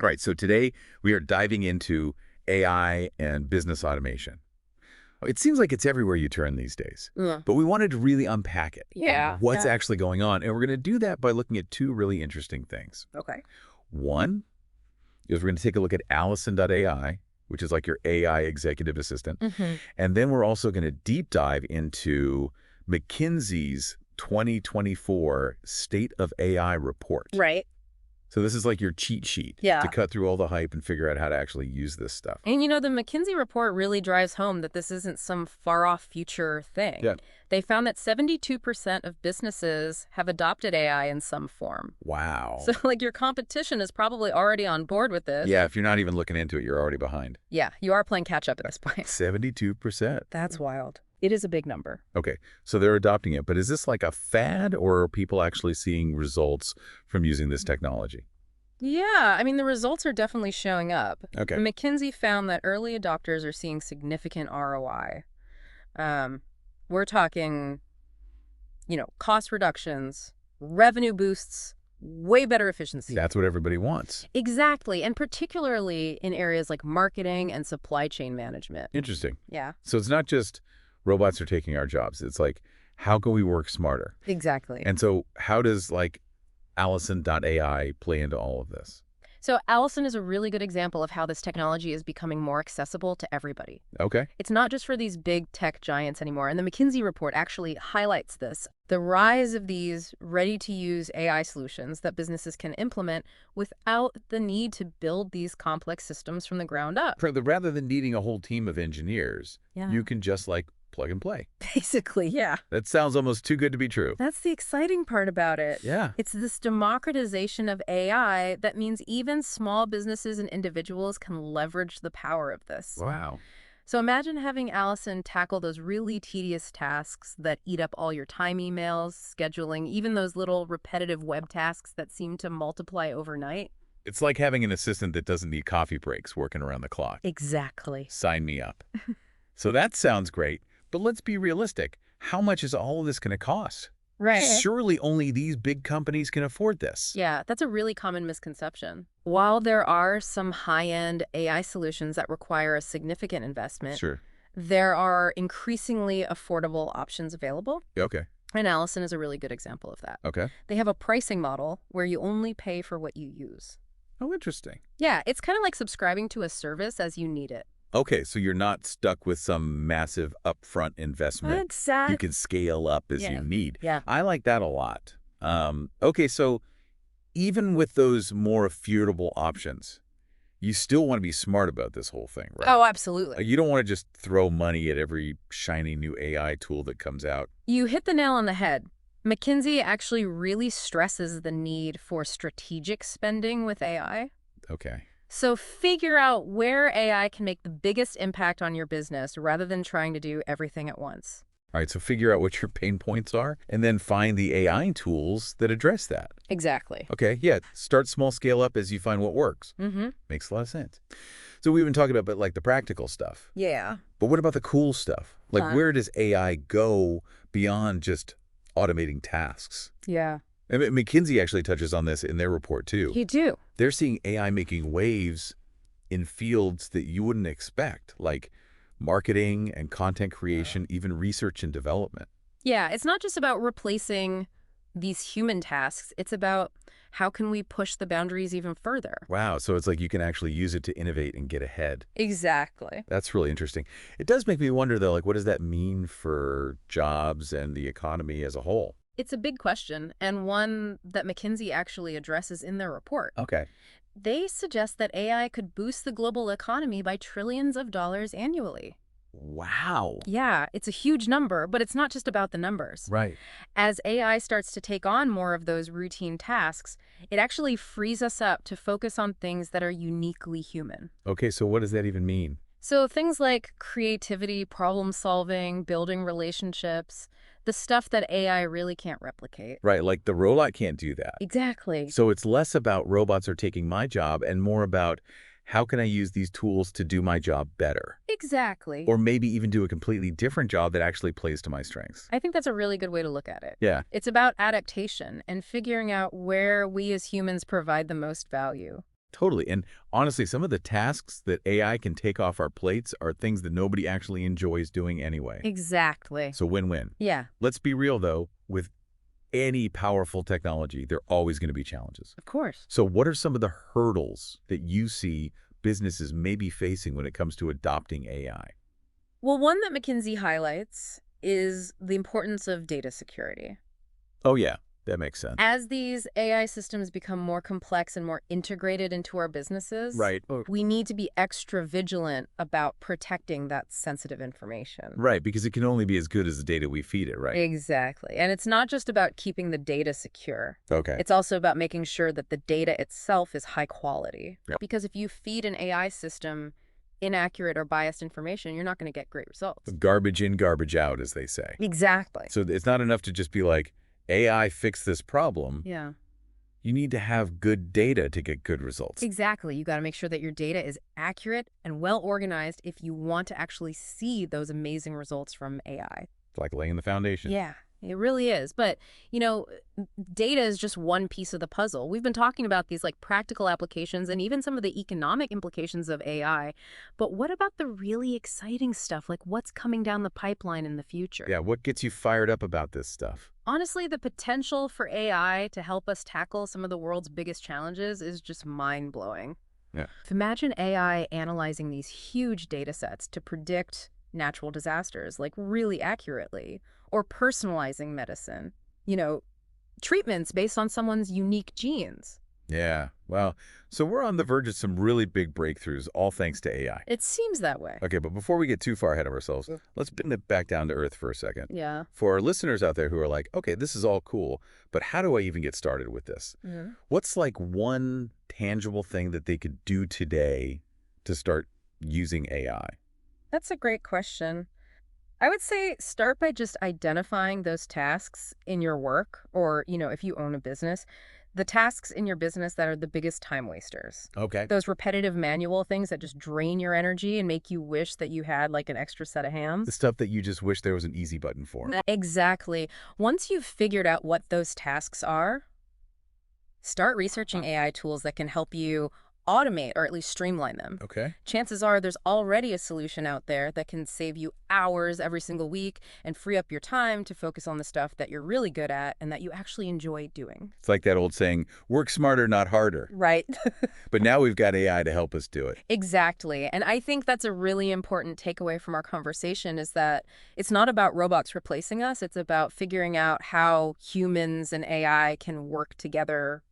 All right, so today we are diving into AI and business automation. It seems like it's everywhere you turn these days, Yeah. but we wanted to really unpack it. Yeah. What's Yeah. actually going on? And we're going to do that by looking at two really interesting things. Okay. One is we're going to take a look at Allyson.ai, which is like your AI executive assistant. Mm-hmm. And then we're also going to deep dive into McKinsey's 2024 State of AI report. Right. So this is like your cheat sheet Yeah. to cut through all the hype and figure out how to actually use this stuff. And the McKinsey report really drives home that this isn't some far-off future thing. Yeah. They found that 72% of businesses have adopted AI in some form. Wow. So, your competition is probably already on board with this. Yeah, if you're not even looking into it, you're already behind. Yeah, you are playing catch-up at this point. 72%. That's wild. It is a big number. Okay, so they're adopting it. But is this like a fad, or are people actually seeing results from using this technology? Yeah, the results are definitely showing up. Okay. McKinsey found that early adopters are seeing significant ROI. We're talking, cost reductions, revenue boosts, way better efficiency. That's what everybody wants. Exactly, and particularly in areas like marketing and supply chain management. Interesting. Yeah. So it's not just robots are taking our jobs. It's like, how can we work smarter? Exactly. And so how does Allyson.ai play into all of this? So Allyson is a really good example of how this technology is becoming more accessible to everybody. Okay. It's not just for these big tech giants anymore, and the McKinsey report actually highlights this. The rise of these ready-to-use AI solutions that businesses can implement without the need to build these complex systems from the ground up. Rather than needing a whole team of engineers, you can just plug and play. Basically, yeah. That sounds almost too good to be true. That's the exciting part about it. Yeah. It's this democratization of AI that means even small businesses and individuals can leverage the power of this. Wow. So imagine having Allyson tackle those really tedious tasks that eat up all your time emails, scheduling, even those little repetitive web tasks that seem to multiply overnight. It's like having an assistant that doesn't need coffee breaks working around the clock. Exactly. Sign me up. So that sounds great, but let's be realistic. How much is all of this going to cost? Right. Surely only these big companies can afford this. Yeah, that's a really common misconception. While there are some high-end AI solutions that require a significant investment, Sure. there are increasingly affordable options available. Okay. And Allyson is a really good example of that. Okay. They have a pricing model where you only pay for what you use. Oh, interesting. Yeah, it's kind of like subscribing to a service as you need it. Okay, so you're not stuck with some massive upfront investment. Exactly. You can scale up as you need. Yeah. I like that a lot. Okay, so even with those more affordable options, you still want to be smart about this whole thing, right? Oh, absolutely. You don't want to just throw money at every shiny new AI tool that comes out. You hit the nail on the head. McKinsey actually really stresses the need for strategic spending with AI. Okay. So figure out where AI can make the biggest impact on your business rather than trying to do everything at once. All right, so figure out what your pain points are and then find the AI tools that address that. Exactly. Okay, yeah, start small, scale up as you find what works. Mm-hmm. Makes a lot of sense. So we've been talking about the practical stuff. Yeah. But what about the cool stuff? Huh. Where does AI go beyond just automating tasks? Yeah. And McKinsey actually touches on this in their report, too. You do. They're seeing AI making waves in fields that you wouldn't expect, like marketing and content creation, even research and development. Yeah, it's not just about replacing these human tasks. It's about how can we push the boundaries even further. Wow, so it's like you can actually use it to innovate and get ahead. Exactly. That's really interesting. It does make me wonder, though, what does that mean for jobs and the economy as a whole? It's a big question, and one that McKinsey actually addresses in their report. Okay. They suggest that AI could boost the global economy by trillions of dollars annually. Wow. Yeah, it's a huge number, but it's not just about the numbers. Right. As AI starts to take on more of those routine tasks, it actually frees us up to focus on things that are uniquely human. Okay, so what does that even mean? So things like creativity, problem solving, building relationships, the stuff that AI really can't replicate. Right, like the robot can't do that. Exactly. So it's less about robots are taking my job and more about how can I use these tools to do my job better? Exactly. Or maybe even do a completely different job that actually plays to my strengths. I think that's a really good way to look at it. Yeah. It's about adaptation and figuring out where we as humans provide the most value. Totally. And honestly, some of the tasks that AI can take off our plates are things that nobody actually enjoys doing anyway. Exactly. So win-win. Yeah, Let's be real, though. With any powerful technology, there are always going to be challenges. of course. So what are some of the hurdles that you see businesses may be facing when it comes to adopting AI? Well, one that McKinsey highlights is the importance of data security. Oh, yeah, that makes sense. As these AI systems become more complex and more integrated into our businesses, Right. Oh, we need to be extra vigilant about protecting that sensitive information. right, because it can only be as good as the data we feed it, right? Exactly. And it's not just about keeping the data secure. Okay. It's also about making sure that the data itself is high quality. Yep. Because if you feed an AI system inaccurate or biased information, you're not going to get great results. Garbage in, garbage out, as they say. Exactly. So it's not enough to just be like, AI fix this problem. Yeah. You need to have good data to get good results. Exactly. You got to make sure that your data is accurate and well organized if you want to actually see those amazing results from AI. It's like laying the foundation. Yeah, it really is. But, data is just one piece of the puzzle. We've been talking about these like practical applications and even some of the economic implications of AI. But what about the really exciting stuff? Like what's coming down the pipeline in the future? Yeah, what gets you fired up about this stuff? Honestly, the potential for AI to help us tackle some of the world's biggest challenges is just mind-blowing. Yeah. Imagine AI analyzing these huge data sets to predict natural disasters, like really accurately, or personalizing medicine, treatments based on someone's unique genes. Yeah, well, so we're on the verge of some really big breakthroughs, all thanks to AI. It seems that way. Okay, but before we get too far ahead of ourselves, let's bring it back down to earth for a second. Yeah. For our listeners out there who are like, okay, this is all cool, but how do I even get started with this? Mhm. What's like one tangible thing that they could do today to start using AI? That's a great question. I would say start by just identifying those tasks in your work or, if you own a business, the tasks in your business that are the biggest time wasters. Okay. Those repetitive manual things that just drain your energy and make you wish that you had like an extra set of The hands. stuff that you just wish there was an easy button for. Exactly. Once you've figured out what those tasks are, start researching AI tools that can help you automate or at least streamline them. Okay. Chances are there's already a solution out there that can save you hours every single week and free up your time to focus on the stuff that you're really good at and that you actually enjoy doing. It's like that old saying, work smarter, not harder. Right. But now we've got AI to help us do it. Exactly. And I think that's a really important takeaway from our conversation is that it's not about robots replacing us. It's about figuring out how humans and AI can work together,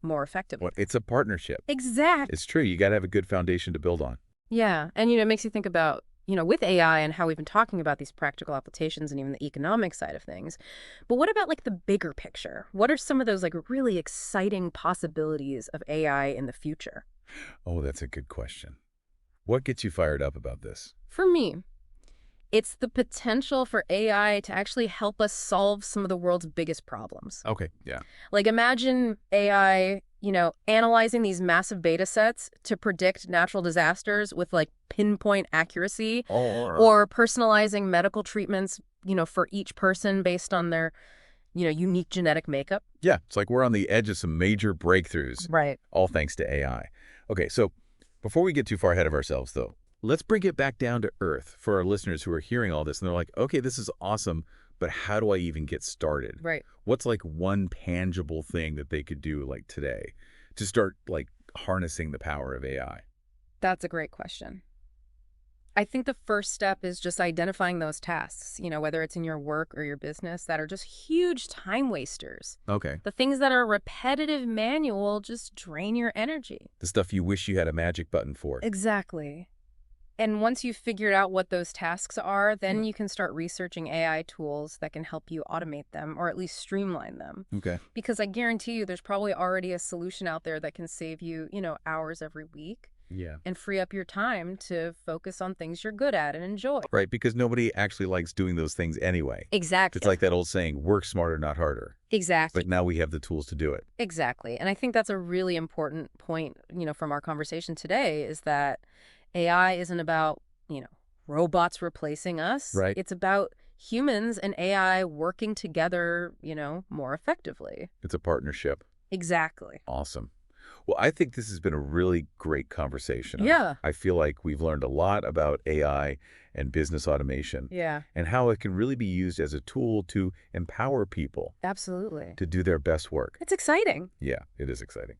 more effectively. Well, it's a partnership. Exactly. It's true. You got to have a good foundation to build on. Yeah. And, it makes you think about, with AI and how we've been talking about these practical applications and even the economic side of things. But what about like the bigger picture? What are some of those like really exciting possibilities of AI in the future? Oh, that's a good question. What gets you fired up about this? For me, it's the potential for AI to actually help us solve some of the world's biggest problems. Okay, yeah. Like imagine AI, analyzing these massive data sets to predict natural disasters with like pinpoint accuracy or personalizing medical treatments, for each person based on their, unique genetic makeup. Yeah, it's like we're on the edge of some major breakthroughs, Right. all thanks to AI. Okay, so before we get too far ahead of ourselves, though, let's bring it back down to earth for our listeners who are hearing all this and they're like, okay, this is awesome, but how do I even get started? Right. What's like one tangible thing that they could do like today to start like harnessing the power of AI? That's a great question. I think the first step is just identifying those tasks, whether it's in your work or your business that are just huge time wasters. Okay. The things that are repetitive manual just drain your energy. The stuff you wish you had a magic button for. Exactly. And once you've figured out what those tasks are, then you can start researching AI tools that can help you automate them or at least streamline them. Okay. Because I guarantee you there's probably already a solution out there that can save you, hours every week Yeah. and free up your time to focus on things you're good at and enjoy. Right, because nobody actually likes doing those things anyway. Exactly. It's like that old saying, work smarter, not harder. Exactly. But now we have the tools to do it. Exactly. And I think that's a really important point, from our conversation today is that AI isn't about, robots replacing us. Right. It's about humans and AI working together, more effectively. It's a partnership. Exactly. Awesome. Well, I think this has been a really great conversation. Yeah. I feel like we've learned a lot about AI and business automation Yeah, and how it can really be used as a tool to empower people absolutely. to do their best work. It's exciting. Yeah, it is exciting.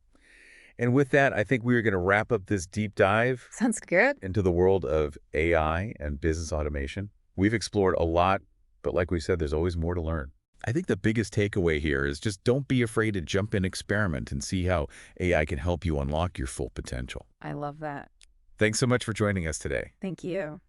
And with that, I think we're going to wrap up this deep dive Sounds good. into the world of AI and business automation. We've explored a lot, but like we said, there's always more to learn. I think the biggest takeaway here is just don't be afraid to jump in, experiment, and see how AI can help you unlock your full potential. I love that. Thanks so much for joining us today. Thank you.